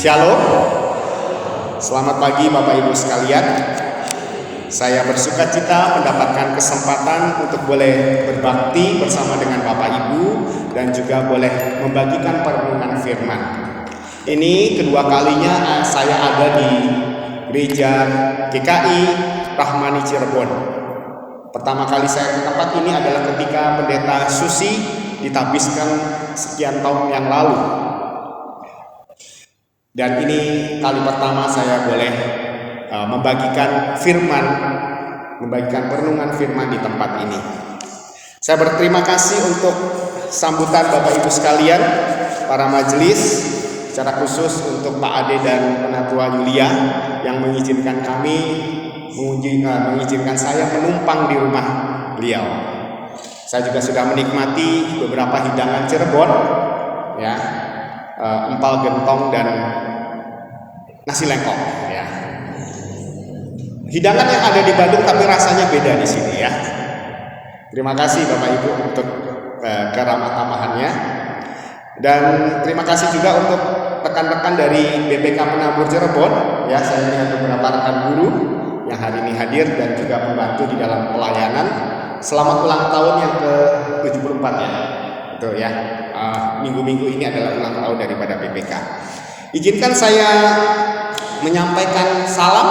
Shalom. Selamat pagi Bapak Ibu sekalian. Saya bersuka cita mendapatkan kesempatan untuk boleh berbakti bersama dengan Bapak Ibu dan juga boleh membagikan perenungan firman. Ini kedua kalinya saya ada di Gereja GKI Rahmani Cirebon. Pertama kali saya ke tempat ini adalah ketika Pendeta Susi ditabiskan sekian tahun yang lalu. Dan ini kali pertama saya boleh membagikan perenungan firman di tempat ini. Saya berterima kasih untuk sambutan Bapak Ibu sekalian, para majelis, secara khusus untuk Pak Ade dan Penatua Yulia yang mengizinkan mengizinkan saya menumpang di rumah beliau. Saya juga sudah menikmati beberapa hidangan Cirebon, ya, empal gentong dan nasi lengkok, ya. Hidangan yang ada di Bandung tapi rasanya beda di sini, ya. Terima kasih Bapak Ibu untuk keramah tamahannya, dan terima kasih juga untuk rekan-rekan dari BPK Penabur Cirebon, ya. Saya lihat beberapa rekan guru yang hari ini hadir dan juga membantu di dalam pelayanan. Selamat ulang tahun yang ke-74, ya. Betul, ya. Minggu-minggu ini adalah ulang tahun daripada BPK. Izinkan saya menyampaikan salam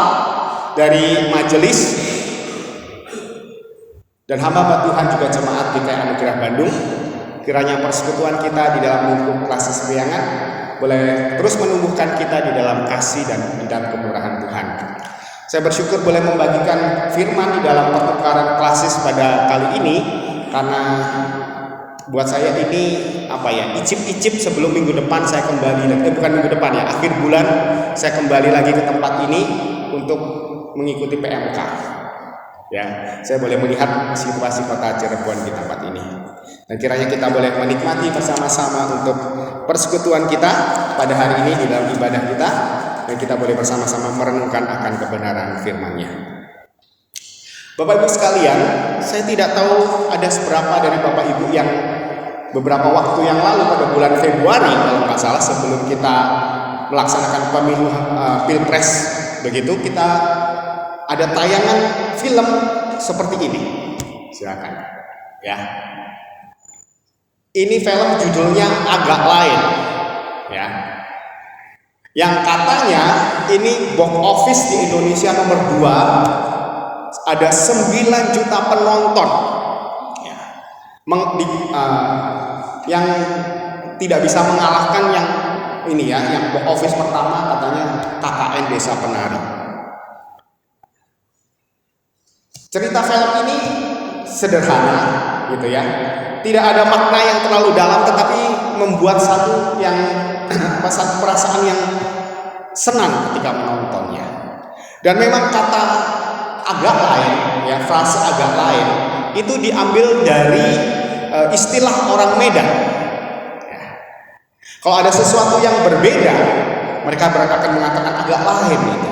dari majelis dan hamba Tuhan juga jemaat GKI Anugerah Bandung. Kiranya persekutuan kita di dalam lingkup Klasis Priangan boleh terus menumbuhkan kita di dalam kasih dan di dalam kemurahan Tuhan. Saya bersyukur boleh membagikan firman di dalam pertukaran klasis pada kali ini, karena buat saya ini icip-icip sebelum minggu depan saya kembali lagi, bukan minggu depan, ya, akhir bulan saya kembali lagi ke tempat ini untuk mengikuti PMK. Ya, saya boleh melihat situasi kota Cirebon di tempat ini. Dan kiranya kita boleh menikmati bersama-sama untuk persekutuan kita pada hari ini di dalam ibadah kita, dan kita boleh bersama-sama merenungkan akan kebenaran firman-Nya. Bapak Ibu sekalian, saya tidak tahu ada seberapa dari Bapak Ibu yang beberapa waktu yang lalu pada bulan Februari kalau nggak salah, sebelum kita melaksanakan pemilu Pilpres begitu, kita ada tayangan film seperti ini. Silakan, ya. Ini film judulnya Agak Lain, ya. Yang katanya ini box office di Indonesia nomor 2, ada 9 juta penonton, ya. Yang tidak bisa mengalahkan yang ini, ya, yang box office pertama katanya KKN Desa Penari. Cerita film ini sederhana, gitu, ya. Tidak ada makna yang terlalu dalam, tetapi membuat satu perasaan yang senang ketika menontonnya. Dan memang kata agak lain, ya, frase agak lain itu diambil dari istilah orang Medan. Ya. Kalau ada sesuatu yang berbeda, mereka akan mengatakan agak lain. Gitu.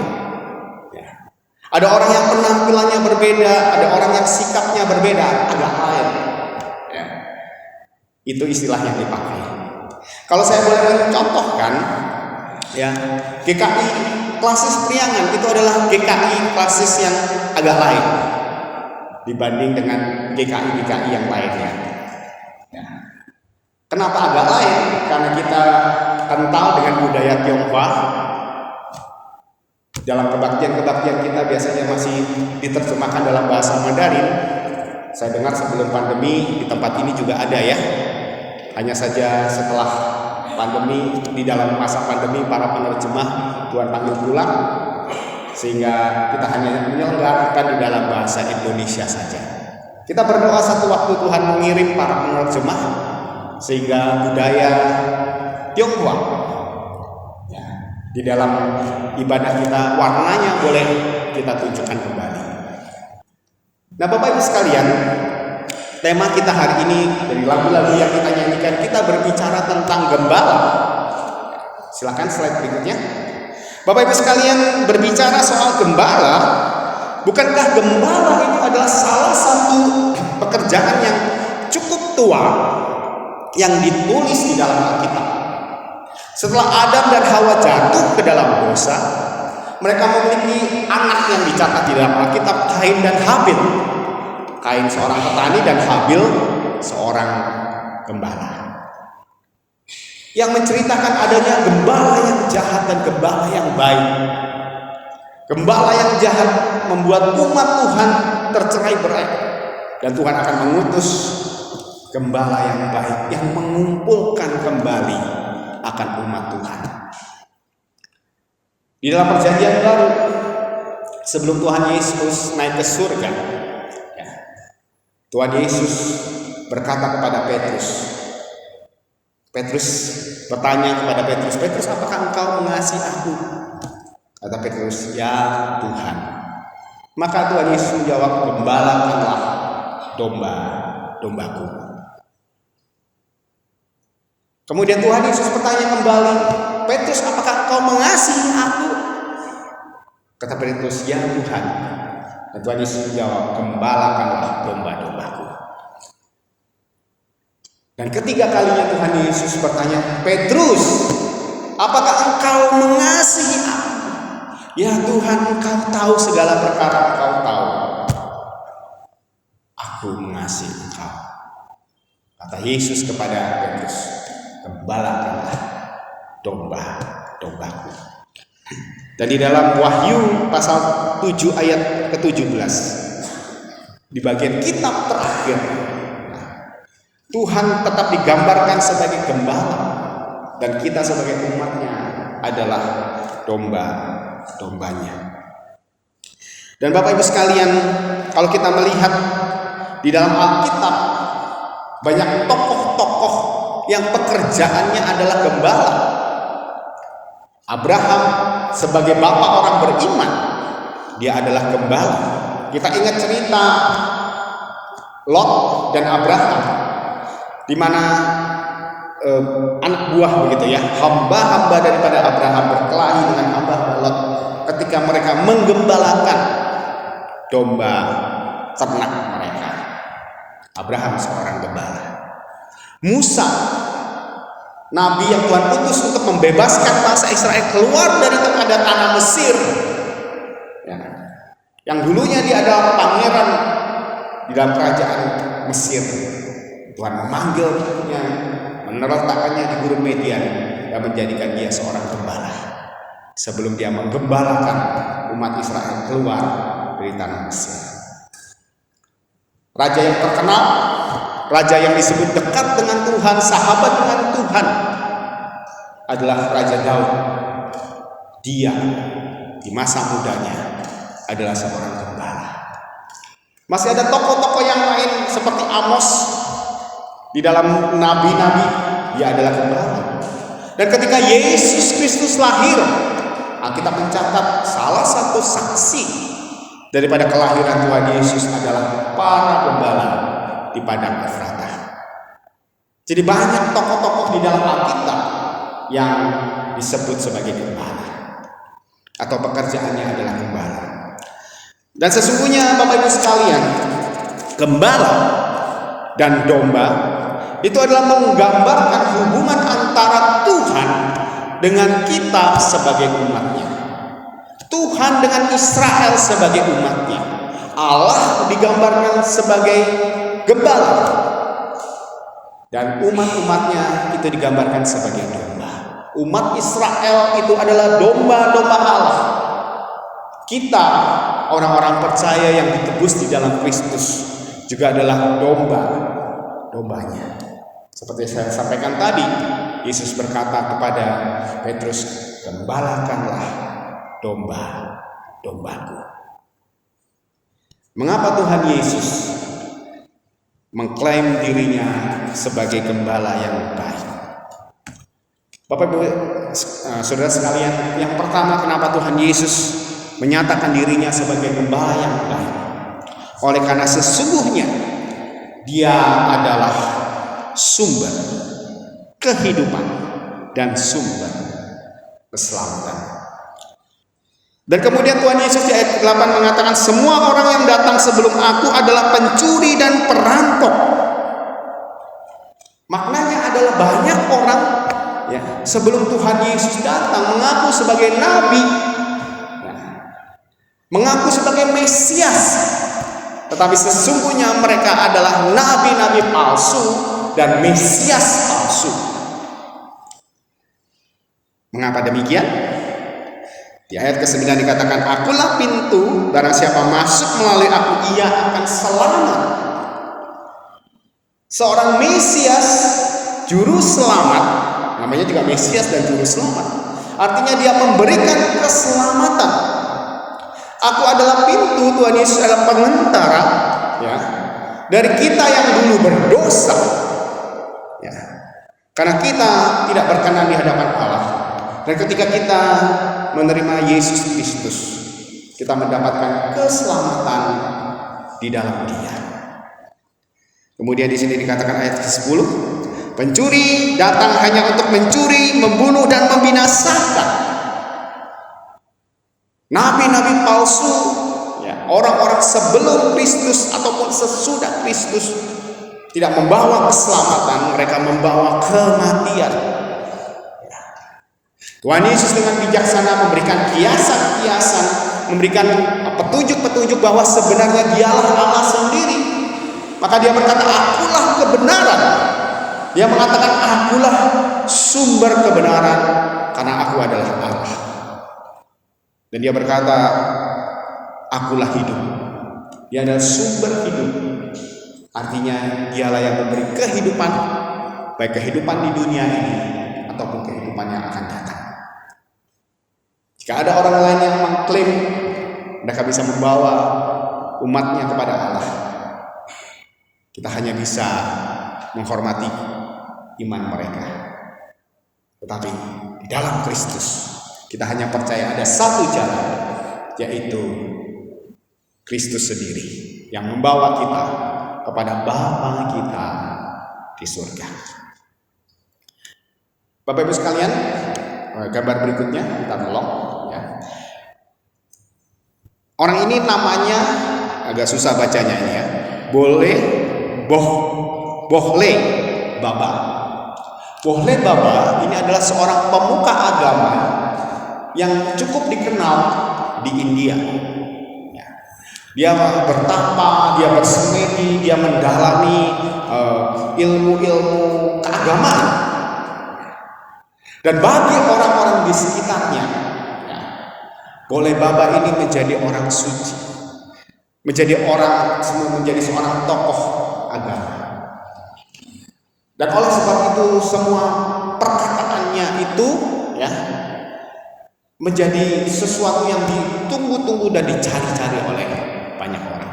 Ya. Ada orang yang penampilannya berbeda, ada orang yang sikapnya berbeda, agak lain. Ya. Itu istilah yang dipakai. Kalau saya boleh mencontohkan, ya, GKI Klasis Priangan itu adalah GKI Klasis yang agak lain dibanding dengan GKI yang lainnya. Ya. Kenapa agak lain? Karena kita kental dengan budaya Tionghoa. Dalam kebaktian kita biasanya masih diterjemahkan dalam bahasa Mandarin. Saya dengar sebelum pandemi di tempat ini juga ada, ya. Hanya saja setelah pandemi, di dalam masa pandemi para penerjemah Tuhan panggil pulang, sehingga kita hanya menyelenggarakan di dalam bahasa Indonesia saja. Kita berdoa satu waktu Tuhan mengirim para penerjemah sehingga budaya Tionghoa, ya, di dalam ibadah kita warnanya boleh kita tunjukkan kembali. Nah, Bapak Ibu sekalian, tema kita hari ini dari lagu-lagu yang kita nyanyikan, kita berbicara tentang gembala. Silakan slide berikutnya. Bapak Ibu sekalian, berbicara soal gembala, bukankah gembala itu adalah salah satu pekerjaan yang cukup tua yang ditulis di dalam Alkitab? Setelah Adam dan Hawa jatuh ke dalam dosa, mereka memiliki anak yang dicatat di dalam Alkitab, Kain dan Habil. Kain seorang petani dan Habil seorang gembala. Yang menceritakan adanya gembala yang jahat dan gembala yang baik. Gembala yang jahat membuat umat Tuhan tercerai-berai, dan Tuhan akan mengutus gembala yang baik yang mengumpulkan kembali akan umat Tuhan. Di dalam Perjanjian Baru, sebelum Tuhan Yesus naik ke surga, Tuhan Yesus berkata kepada Petrus. Petrus bertanya kepada Petrus, "Petrus, apakah engkau mengasihi aku?" Kata Petrus, "Ya Tuhan." Maka Tuhan Yesus menjawab, "Gembalakanlah domba-dombaku." Kemudian Tuhan Yesus bertanya kembali, "Petrus, apakah engkau mengasihi aku?" Kata Petrus, "Ya Tuhan." Dan Tuhan Yesus menjawab, "Gembalakanlah domba-dombaku." Dan ketiga kalinya Tuhan Yesus bertanya, "Petrus, apakah engkau mengasihi aku?" "Ya Tuhan, engkau tahu segala perkara, engkau tahu aku mengasihi engkau." Kata Yesus kepada Petrus, "Gembalakanlah domba-dombaku." Dan di dalam Wahyu pasal 7 ayat ke-17, di bagian kitab terakhir, Tuhan tetap digambarkan sebagai gembala, dan kita sebagai umatnya adalah domba-dombanya. Dan Bapak Ibu sekalian, kalau kita melihat di dalam Alkitab, banyak tokoh-tokoh yang pekerjaannya adalah gembala. Abraham sebagai bapak orang beriman, dia adalah gembala. Kita ingat cerita Lot dan Abraham, di mana anak buah begitu ya, hamba-hamba daripada Abraham berkelahi dengan hamba Lot ketika mereka menggembalakan domba ternak mereka. Abraham seorang gembala. Musa, nabi yang Tuhan utus untuk membebaskan bangsa Israel keluar dari tanah Mesir, ya, yang dulunya dia adalah pangeran di dalam kerajaan Mesir. Tuhan memanggilnya, meneletakkannya di gurun Median, dan menjadikan dia seorang gembala sebelum dia menggembalakan umat Israel keluar dari tanah Mesir. Raja yang terkenal, raja yang disebut dekat dengan Tuhan, sahabat dengan Tuhan, adalah Raja Daud. Dia di masa mudanya adalah seorang gembala. Masih ada tokoh-tokoh yang lain seperti Amos. Di dalam nabi-nabi, dia adalah gembala. Dan ketika Yesus Kristus lahir, Alkitab mencatat salah satu saksi daripada kelahiran Tuhan Yesus adalah para gembala di padang Efratah. Jadi banyak tokoh-tokoh di dalam Alkitab yang disebut sebagai gembala, atau pekerjaannya adalah gembala. Dan sesungguhnya Bapak Ibu sekalian, gembala dan domba itu adalah menggambarkan hubungan antara Tuhan dengan kita sebagai umatnya, Tuhan dengan Israel sebagai umatnya. Allah digambarkan sebagai gembala, dan umat-umatnya itu digambarkan sebagai domba. Umat Israel itu adalah domba-domba Allah. Kita, orang-orang percaya yang ditebus di dalam Kristus, juga adalah domba-dombanya. Seperti saya sampaikan tadi, Yesus berkata kepada Petrus, "Gembalakanlah domba-dombaku." Mengapa Tuhan Yesus mengklaim dirinya sebagai gembala yang baik? Bapak Ibu, saudara sekalian, yang pertama, kenapa Tuhan Yesus menyatakan dirinya sebagai gembala yang baik? Oleh karena sesungguhnya Dia adalah sumber kehidupan dan sumber keselamatan. Dan kemudian Tuhan Yesus di ayat 8 mengatakan, "Semua orang yang datang sebelum aku adalah pencuri dan perampok." Maknanya adalah banyak orang ya, sebelum Tuhan Yesus datang mengaku sebagai nabi, ya, mengaku sebagai Mesias, tetapi sesungguhnya mereka adalah nabi-nabi palsu dan Mesias palsu. Mengapa demikian? Di ayat ke-9 dikatakan, "Akulah pintu, barang siapa masuk melalui aku, ia akan selamat." Seorang Mesias, juru selamat, namanya juga Mesias dan juru selamat. Artinya dia memberikan keselamatan. Aku adalah pintu, Tuhan Yesus adalah pengantara, ya, dari kita yang dulu berdosa, ya, karena kita tidak berkenan di hadapan Allah. Dan ketika kita menerima Yesus Kristus, kita mendapatkan keselamatan di dalam Dia. Kemudian di sini dikatakan ayat ke-10, pencuri datang hanya untuk mencuri, membunuh dan membinasakan. Nabi-nabi palsu, ya, orang-orang sebelum Kristus ataupun sesudah Kristus tidak membawa keselamatan, mereka membawa kematian. Tuhan Yesus dengan bijaksana memberikan kiasan-kiasan, memberikan petunjuk-petunjuk bahwa sebenarnya Dialah Allah sendiri. Maka Dia berkata, "Akulah kebenaran." Dia mengatakan, "Akulah sumber kebenaran, karena Aku adalah Allah." Dan Dia berkata, "Akulah hidup." Dia adalah sumber hidup. Artinya Dialah yang memberi kehidupan, baik kehidupan di dunia ini ataupun kehidupan yang akan datang. Jika ada orang lain yang mengklaim mereka bisa membawa umatnya kepada Allah, kita hanya bisa menghormati iman mereka. Tetapi di dalam Kristus kita hanya percaya ada satu jalan, yaitu Kristus sendiri yang membawa kita kepada Bapa kita di surga. Bapak Ibu sekalian, gambar berikutnya kita tolong, ya. Orang ini namanya agak susah bacanya ini, ya. Bohle Baba. Bohle Baba ini adalah seorang pemuka agama yang cukup dikenal di India. Ya. Dia bertapa, dia bersemedi, dia mendalami ilmu-ilmu keagamaan. Dan bagi orang-orang di sekitarnya, ya, Bohle Baba ini menjadi orang suci, menjadi seorang tokoh agama. Dan oleh sebab itu semua perkataannya itu, ya, menjadi sesuatu yang ditunggu-tunggu dan dicari-cari oleh banyak orang.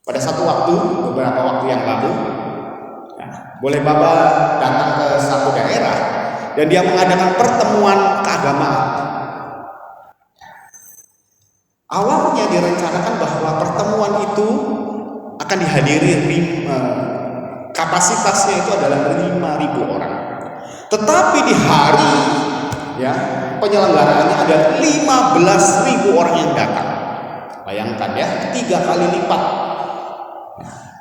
Pada satu waktu, beberapa waktu yang lalu, Bohle Baba datang ke satu daerah dan dia mengadakan pertemuan keagamaan. Awalnya direncanakan bahwa pertemuan itu akan dihadiri kapasitasnya itu adalah 5.000 orang. Tetapi di hari, ya, penyelenggaraannya ada 15.000 orang yang datang. Bayangkan, ya, 3 kali lipat.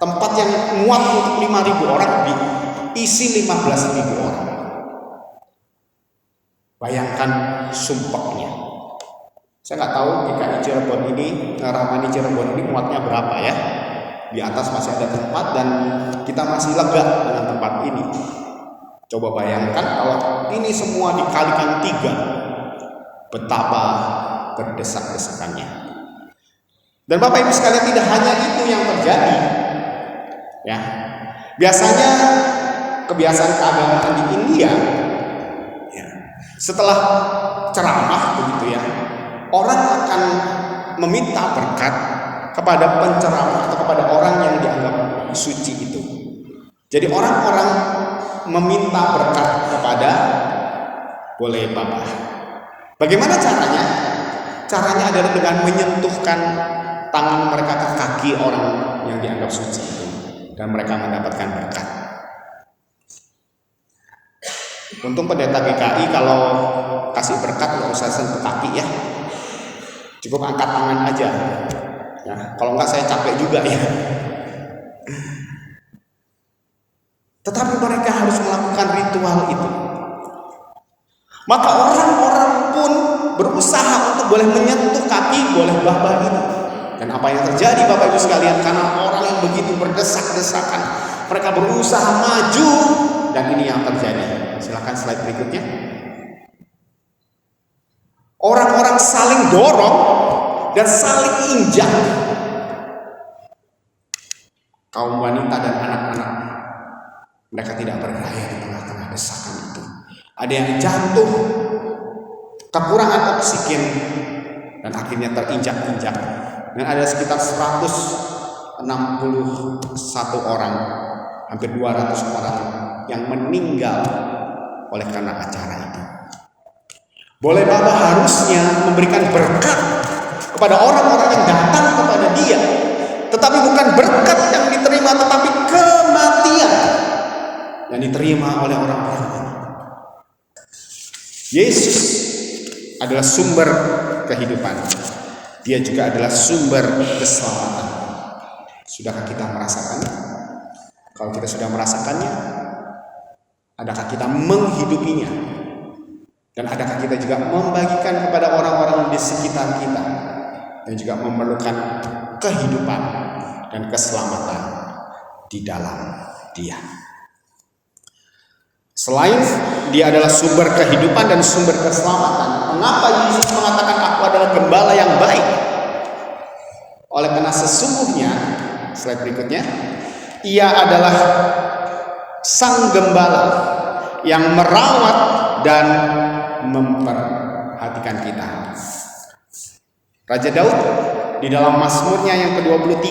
Tempat yang muat untuk 5.000 orang diisi 15.000 orang. Bayangkan sumpahnya. Saya nggak tahu GKI Cirebon ini, Rahmani Cirebon ini muatnya berapa, ya. Di atas masih ada tempat dan kita masih lega dengan tempat ini. Coba bayangkan kalau ini semua dikalikan 3, betapa berdesak-desakannya. Dan Bapak Ibu sekalian, tidak hanya itu yang terjadi. Ya, biasanya kebiasaan keagamaan di India, ya, setelah ceramah begitu, ya, orang akan meminta berkat kepada penceramah atau kepada orang yang dianggap suci itu. Jadi orang-orang meminta berkat kepada Bohle Baba. Bagaimana caranya? Caranya adalah dengan menyentuhkan tangan mereka ke kaki orang yang dianggap suci itu, dan mereka mendapatkan berkat. Untung pendeta GKI kalau kasih berkat nggak usah sentuh kaki, ya, cukup angkat tangan aja. Ya, kalau nggak saya capek juga, ya. tetapi mereka harus melakukan ritual itu. Maka orang-orang pun berusaha untuk boleh menyentuh kaki, boleh babah ini. Dan apa yang terjadi Bapak Ibu sekalian, karena orang yang begitu berdesak-desakan, mereka berusaha maju, dan ini yang terjadi. Silakan slide berikutnya. Orang-orang saling dorong dan saling injak. Kaum wanita dan anak-anak, mereka tidak berdaya di tengah-tengah desakan itu. Ada yang jatuh, kekurangan oksigen, dan akhirnya terinjak-injak. Dan ada sekitar 161 orang, hampir 200 orang yang meninggal oleh karena acara itu. Boleh Bapak harusnya memberikan berkat kepada orang-orang yang datang kepada dia, tetapi bukan berkat yang diterima, tetapi kematian yang diterima oleh orang-orang ini. Yesus adalah sumber kehidupan. Dia juga adalah sumber keselamatan. Sudahkah kita merasakannya? Kalau kita sudah merasakannya, adakah kita menghidupinya? Dan adakah kita juga membagikan kepada orang-orang di sekitar kita yang juga memerlukan kehidupan dan keselamatan di dalam Dia? Selain Dia adalah sumber kehidupan dan sumber keselamatan, mengapa Yesus mengatakan aku adalah gembala yang baik? Oleh karena sesungguhnya, slide berikutnya, Ia adalah sang gembala yang merawat dan memperhatikan kita. Raja Daud di dalam Mazmurnya yang ke-23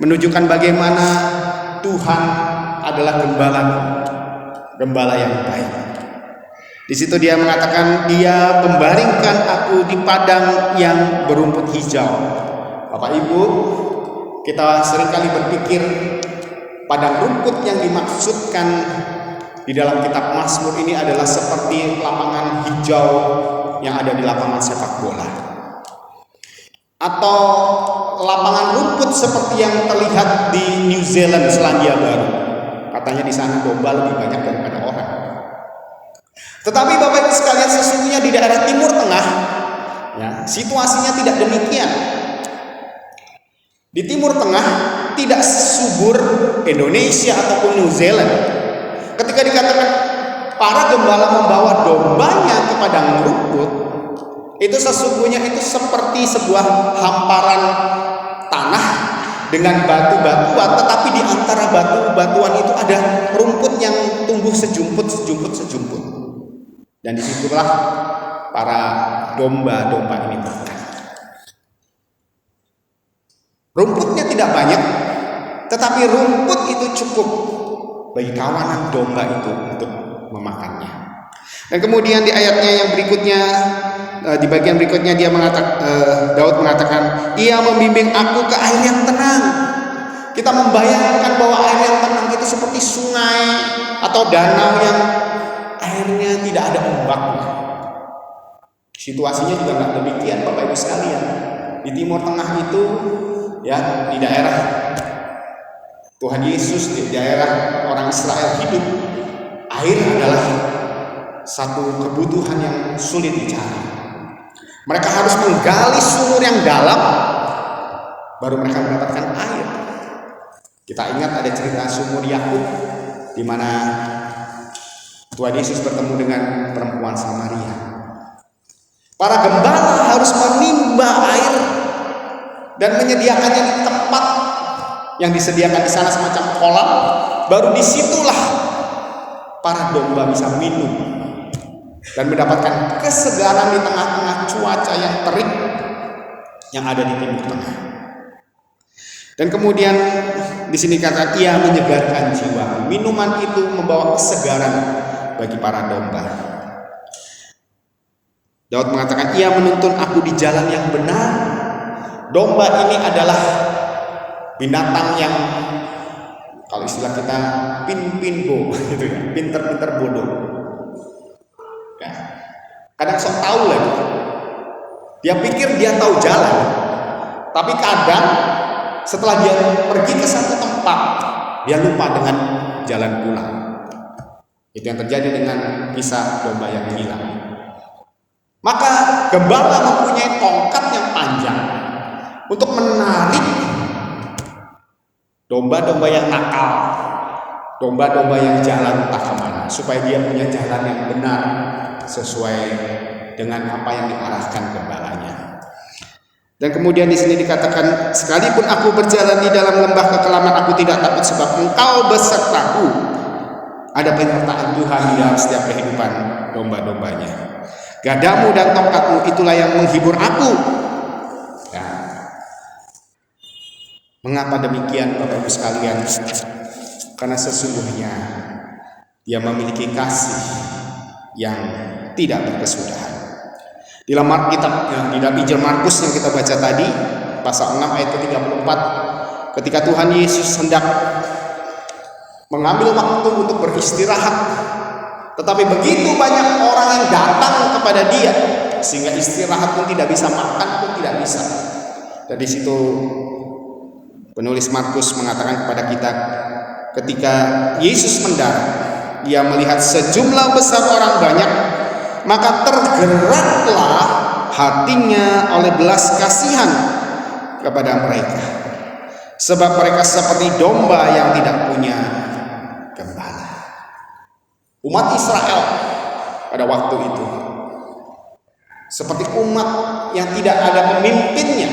menunjukkan bagaimana Tuhan adalah gembala yang baik. Di situ dia mengatakan, Dia membaringkan aku di padang yang berumput hijau. Bapak Ibu, kita seringkali berpikir padang rumput yang dimaksudkan di dalam kitab Mazmur ini adalah seperti lapangan hijau yang ada di lapangan sepak bola, atau lapangan rumput seperti yang terlihat di New Zealand, Selandia Baru. Katanya di sana domba lebih banyak daripada orang. Tetapi Bapak Ibu sekalian, sesungguhnya di daerah Timur Tengah, ya, situasinya tidak demikian. Di Timur Tengah tidak subur Indonesia ataupun New Zealand. Ketika dikatakan para gembala membawa dombanya ke padang rumput, itu sesungguhnya itu seperti sebuah hamparan tanah dengan batu-batuan, tetapi di antara batu-batuan itu ada rumput yang tumbuh sejumput. Dan disitulah para domba-domba ini berada. Rumputnya tidak banyak, tetapi rumput itu cukup bagi kawanan domba itu untuk memakannya. Dan kemudian di ayatnya yang berikutnya, di bagian berikutnya Daud mengatakan, Ia membimbing aku ke air yang tenang. Kita membayangkan bahwa air yang tenang itu seperti sungai atau danau yang airnya tidak ada ombaknya. Situasinya juga nggak demikian Bapak Ibu sekalian. Di Timur Tengah itu, ya, di daerah Tuhan Yesus, di daerah orang Israel hidup, air adalah satu kebutuhan yang sulit dicari. Mereka harus menggali sumur yang dalam, baru mereka mendapatkan air. Kita ingat ada cerita sumur Yakub, di mana Tuhan Yesus bertemu dengan perempuan Samaria. Para gembala harus menimba air dan menyediakannya di tempat yang disediakan di sana semacam kolam, baru disitulah para domba bisa minum dan mendapatkan kesegaran di tengah-tengah cuaca yang terik yang ada di Timur Tengah. Dan kemudian di sini kata Ia menyegarkan jiwa. Minuman itu membawa kesegaran bagi para domba. Daud mengatakan, Ia menuntun aku di jalan yang benar. Domba ini adalah binatang yang kalau istilah kita pinbo gitu ya, pinter-pinter bodoh. Ya. Kadang sok tahu lagi. Dia pikir dia tahu jalan, tapi kadang setelah dia pergi ke satu tempat, dia lupa dengan jalan pulang. Itu yang terjadi dengan kisah domba yang hilang. Maka gembala mempunyai tongkat yang panjang untuk menarik domba-domba yang nakal, domba-domba yang jalan entah kemana, supaya dia punya jalan yang benar sesuai dengan apa yang diarahkan gembalanya. Dan kemudian di sini dikatakan, sekalipun aku berjalan di dalam lembah kekelaman, aku tidak takut sebab Engkau besertaku. Ada penyertaan Tuhan di dalam setiap kehidupan domba-dombanya. Gadamu dan tongkatmu itulah yang menghibur aku. Ya. Mengapa demikian Bapak Ibu sekalian? Karena sesungguhnya Dia memiliki kasih yang tidak berkesudahan. Di dalam kitab di dalam Injil Markus yang kita baca tadi, pasal 6 ayat ke-34, ketika Tuhan Yesus hendak mengambil waktu untuk beristirahat, tetapi begitu banyak orang yang datang kepada Dia sehingga istirahat pun tidak bisa, makan pun tidak bisa. Dan di situ penulis Markus mengatakan kepada kita, ketika Yesus mendarat, Dia melihat sejumlah besar orang banyak, maka tergeraklah hatinya oleh belas kasihan kepada mereka, sebab mereka seperti domba yang tidak punya gembala. Umat Israel pada waktu itu seperti umat yang tidak ada pemimpinnya.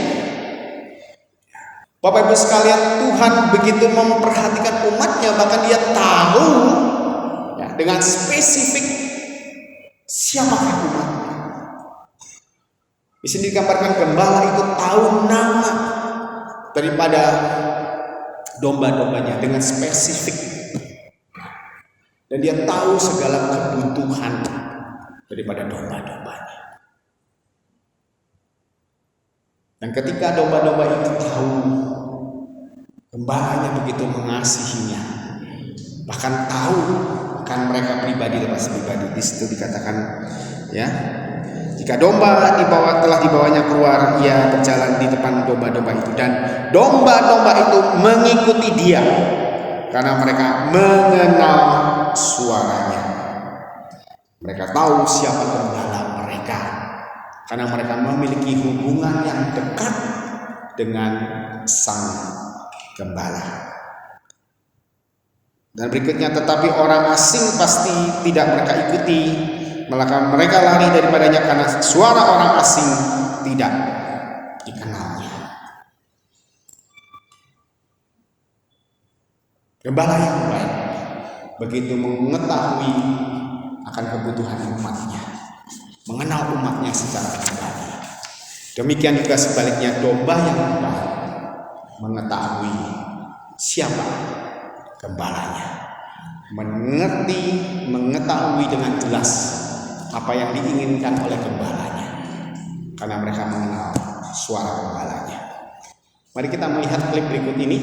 Bapak Ibu sekalian, Tuhan begitu memperhatikan umatnya, bahkan Dia tahu ya, dengan spesifik siapakah umatnya. Di sini digambarkan gembala itu tahu nama daripada domba-dombanya dengan spesifik. Dan Dia tahu segala kebutuhan daripada domba-dombanya. Dan ketika domba-domba itu tahu gembalanya begitu mengasihinya, bahkan tahu akan mereka pribadi lepas pribadi, di situ dikatakan ya, jika domba telah dibawanya keluar, Ia berjalan di depan domba-domba itu, dan domba-domba itu mengikuti Dia karena mereka mengenal suaranya. Mereka tahu siapa gembala mereka karena mereka memiliki hubungan yang dekat dengan sang gembala. Dan berikutnya, tetapi orang asing pasti tidak mereka ikuti, maka mereka lari daripadanya karena suara orang asing tidak dikenalnya. Gembala yang baik begitu mengetahui akan kebutuhan umatnya, mengenal umatnya secara pribadi. Demikian juga sebaliknya, domba yang baik mengetahui siapa gembalanya, mengetahui dengan jelas apa yang diinginkan oleh gembalanya, karena mereka mengenal suara gembalanya. Mari kita melihat klip berikut ini.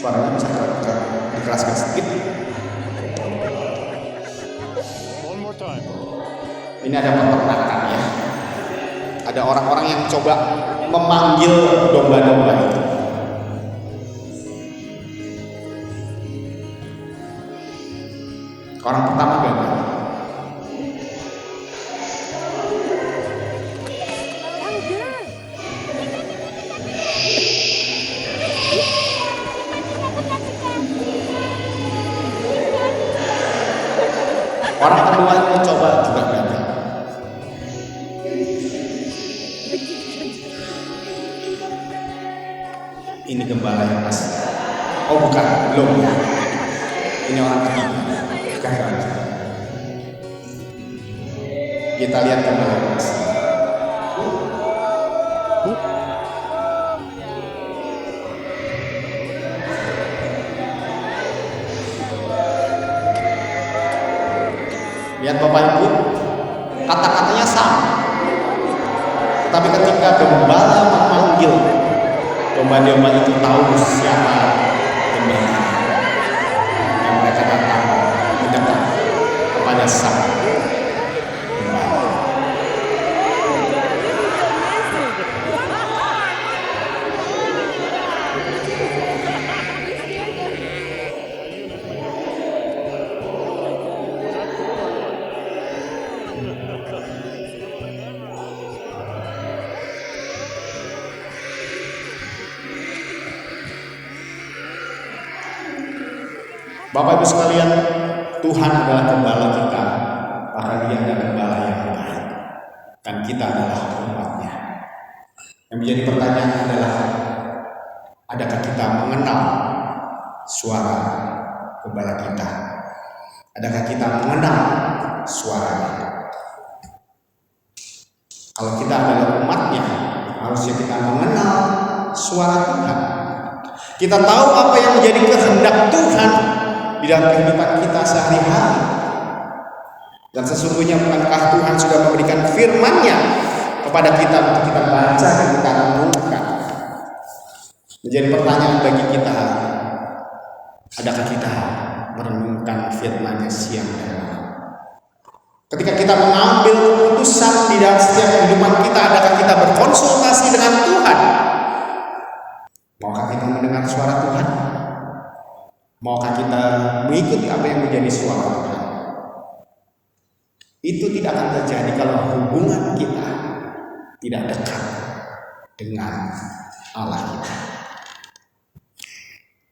Suaranya bisa dikeraskan sedikit. Ini ada peternakan ya. Ada orang-orang yang coba memanggil domba-domba itu. Orang pertama gagal. Orang kedua mencoba juga gagal. Ini gembala yang asli. Oh bukan, belum. Ini orang ketiga. Gagal. Kita lihat gembala yang asli. Lihat Bapak Ibu, kata-katanya sama. Tetapi ketika gembala memanggil, domba-domba itu tahu siapa gembala. Dan mereka datang mendekat kepada sang Bapak Ibu sekalian, Tuhan adalah gembala kita, bahkan Dia adalah gembala yang baik, dan kita adalah umat-Nya. Yang menjadi pertanyaan adalah, adakah kita mengenal suara gembala kita? Adakah kita mengenal suaranya? Kalau kita adalah umat-Nya, harusnya kita mengenal suara Tuhan. Kita tahu apa yang menjadi kehendak Tuhan di dalam kehidupan kita sehari-hari. Dan sesungguhnya bukankah Tuhan sudah memberikan firman-Nya kepada kita untuk kita baca dan kita renungkan? Menjadi pertanyaan bagi kita, adakah kita merenungkan firman-Nya siang dan malam? Ketika kita mengambil keputusan di dalam setiap kehidupan kita, adakah kita berkonsultasi dengan Tuhan? Maukah kita mendengar suara Tuhan? Maukah kita mengikuti apa yang menjadi suara Tuhan? Itu tidak akan terjadi kalau hubungan kita tidak dekat dengan Allah kita.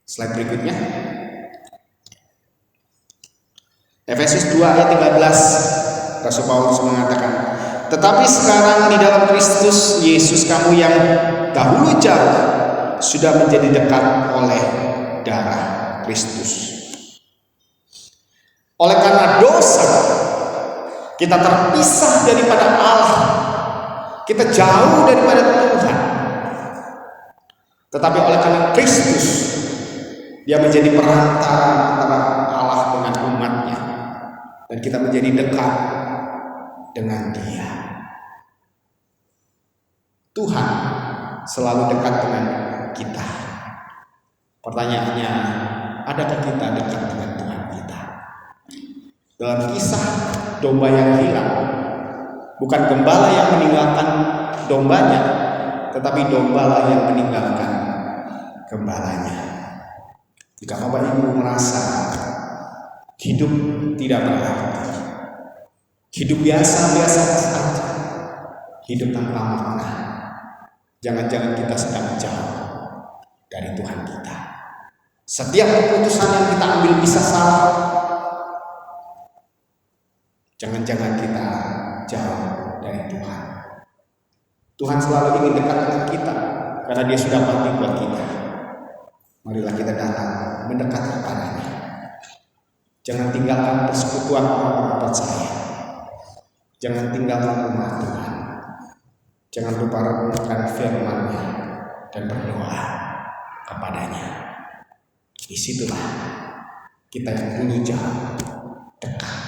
Slide berikutnya. Efesus 2 ayat 13, Rasul Paulus mengatakan, tetapi sekarang di dalam Kristus Yesus kamu yang dahulu jauh sudah menjadi dekat oleh darah Kristus. Oleh karena dosa, kita terpisah daripada Allah, kita jauh daripada Tuhan. Tetapi oleh karena Kristus, Dia menjadi perantara antara Allah dengan umat-Nya, dan kita menjadi dekat dengan Dia. Tuhan selalu dekat dengan kita. Pertanyaannya, adakah kita dekat dengan Tuhan kita? Dalam kisah domba yang hilang, bukan gembala yang meninggalkan dombanya, tetapi domba yang meninggalkan gembalanya. Jika Bapak Ibu merasa hidup tidak berarti, hidup biasa-biasa saja, hidup tanpa makna, jangan-jangan kita sedang jauh dari Tuhan kita. Setiap keputusan yang kita ambil bisa salah. Jangan-jangan kita jauh dari Tuhan. Tuhan selalu ingin dekat dengan kita, karena Dia sudah mati buat kita. Marilah kita datang mendekat kepada-Nya. Jangan tinggalkan persekutuan orang-orang percaya. Jangan tinggalkan rumah Tuhan. Jangan lupa renungkan firman-Nya dan berdoa kepada-Nya. Disitulah kita yang dulu jauh dekat